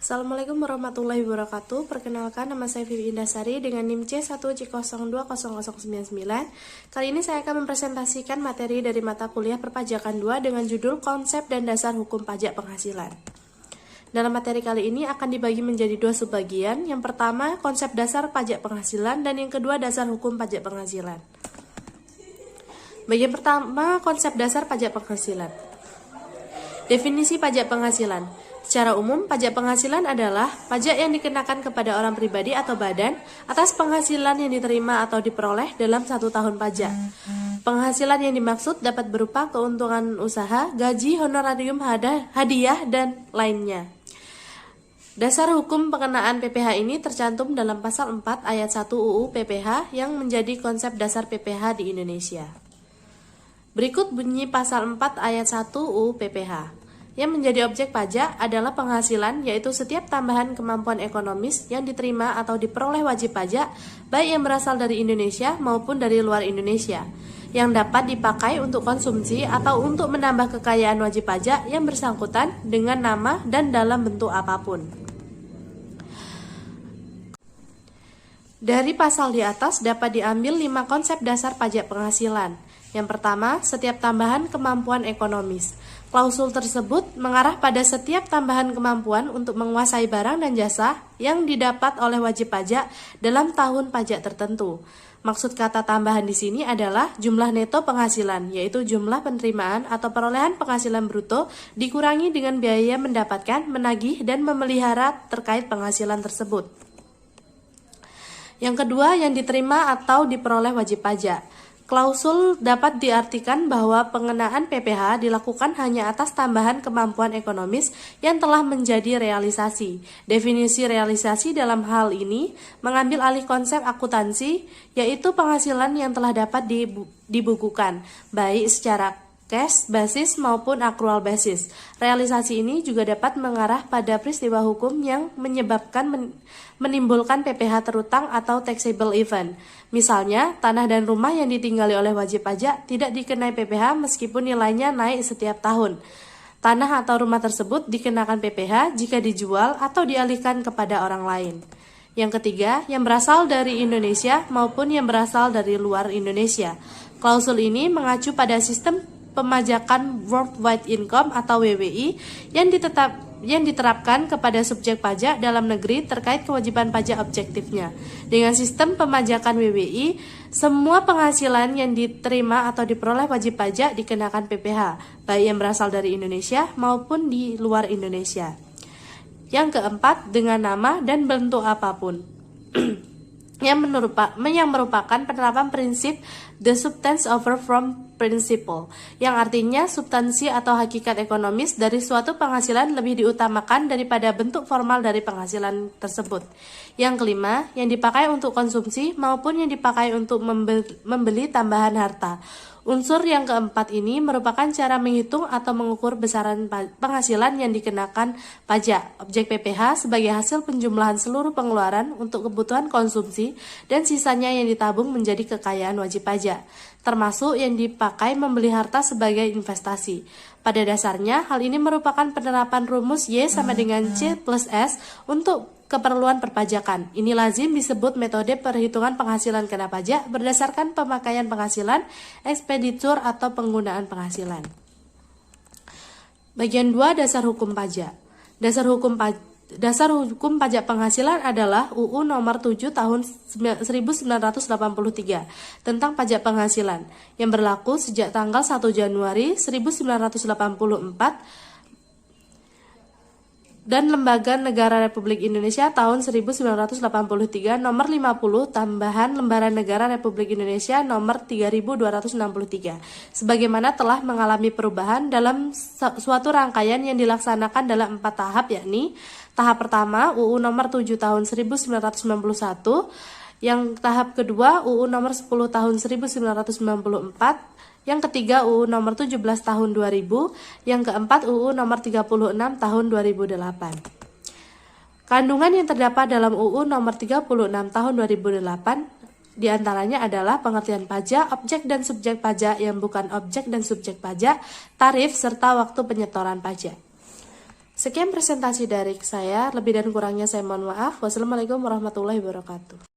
Assalamualaikum warahmatullahi wabarakatuh. Perkenalkan, nama saya Vivi Indasari dengan NIM C1C020099. Kali ini saya akan mempresentasikan materi dari mata kuliah Perpajakan 2 dengan judul Konsep dan Dasar Hukum Pajak Penghasilan. Dalam materi kali ini akan dibagi menjadi dua subbagian. Yang pertama, konsep dasar pajak penghasilan, dan yang kedua, dasar hukum pajak penghasilan. Bagian pertama, konsep dasar pajak penghasilan. Definisi pajak penghasilan. Secara umum, pajak penghasilan adalah pajak yang dikenakan kepada orang pribadi atau badan atas penghasilan yang diterima atau diperoleh dalam 1 tahun pajak. Penghasilan yang dimaksud dapat berupa keuntungan usaha, gaji, honorarium, hadiah, dan lainnya. Dasar hukum pengenaan PPh ini tercantum dalam pasal 4 ayat 1 UU PPh yang menjadi konsep dasar PPh di Indonesia. Berikut bunyi pasal 4 ayat 1 UU PPh. Yang menjadi objek pajak adalah penghasilan, yaitu setiap tambahan kemampuan ekonomis yang diterima atau diperoleh wajib pajak, baik yang berasal dari Indonesia maupun dari luar Indonesia, yang dapat dipakai untuk konsumsi atau untuk menambah kekayaan wajib pajak yang bersangkutan dengan nama dan dalam bentuk apapun. Dari pasal di atas dapat diambil 5 konsep dasar pajak penghasilan. Yang pertama, setiap tambahan kemampuan ekonomis. Klausul tersebut mengarah pada setiap tambahan kemampuan untuk menguasai barang dan jasa yang didapat oleh wajib pajak dalam tahun pajak tertentu. Maksud kata tambahan di sini adalah jumlah neto penghasilan, yaitu jumlah penerimaan atau perolehan penghasilan bruto dikurangi dengan biaya mendapatkan, menagih, dan memelihara terkait penghasilan tersebut. Yang kedua, yang diterima atau diperoleh wajib pajak. Klausul dapat diartikan bahwa pengenaan PPh dilakukan hanya atas tambahan kemampuan ekonomis yang telah menjadi realisasi. Definisi realisasi dalam hal ini mengambil alih konsep akuntansi, yaitu penghasilan yang telah dapat dibukukan, baik secara cash basis maupun accrual basis. Realisasi ini juga dapat mengarah pada peristiwa hukum yang menyebabkan menimbulkan PPh terutang atau taxable event. Misalnya, tanah dan rumah yang ditinggali oleh wajib pajak tidak dikenai PPh meskipun nilainya naik setiap tahun. Tanah atau rumah tersebut dikenakan PPh jika dijual atau dialihkan kepada orang lain. Yang ketiga, yang berasal dari Indonesia maupun yang berasal dari luar Indonesia. Klausul ini mengacu pada sistem pemajakan Worldwide Income atau WWI yang diterapkan kepada subjek pajak dalam negeri terkait kewajiban pajak objektifnya. Dengan sistem pemajakan WWI, semua penghasilan yang diterima atau diperoleh wajib pajak dikenakan PPh, baik yang berasal dari Indonesia maupun di luar Indonesia. Yang keempat, dengan nama dan bentuk apapun. yang merupakan penerapan prinsip the substance over from principle, yang artinya substansi atau hakikat ekonomis dari suatu penghasilan lebih diutamakan daripada bentuk formal dari penghasilan tersebut. Yang kelima, yang dipakai untuk konsumsi maupun yang dipakai untuk membeli tambahan harta. Unsur yang keempat ini merupakan cara menghitung atau mengukur besaran penghasilan yang dikenakan pajak. Objek PPh sebagai hasil penjumlahan seluruh pengeluaran untuk kebutuhan konsumsi dan sisanya yang ditabung menjadi kekayaan wajib pajak, termasuk yang dipakai membeli harta sebagai investasi. Pada dasarnya, hal ini merupakan penerapan rumus Y sama dengan C plus S untuk keperluan perpajakan. Ini lazim disebut metode perhitungan penghasilan kena pajak berdasarkan pemakaian penghasilan, ekspenditur atau penggunaan penghasilan. Bagian 2, dasar hukum pajak. Dasar hukum pajak penghasilan adalah UU nomor 7 tahun 1983 tentang pajak penghasilan yang berlaku sejak tanggal 1 Januari 1984 dan Lembaga Negara Republik Indonesia tahun 1983 nomor 50 tambahan Lembaran Negara Republik Indonesia nomor 3263 sebagaimana telah mengalami perubahan dalam suatu rangkaian yang dilaksanakan dalam 4 tahap, yakni tahap pertama UU nomor 7 tahun 1991, yang tahap kedua UU nomor 10 tahun 1994, yang ketiga UU nomor 17 tahun 2000, yang keempat UU nomor 36 tahun 2008. Kandungan yang terdapat dalam UU nomor 36 tahun 2008 diantaranya adalah pengertian pajak, objek dan subjek pajak yang bukan objek dan subjek pajak, tarif, serta waktu penyetoran pajak. Sekian presentasi dari saya, lebih dan kurangnya saya mohon maaf. Wassalamualaikum warahmatullahi wabarakatuh.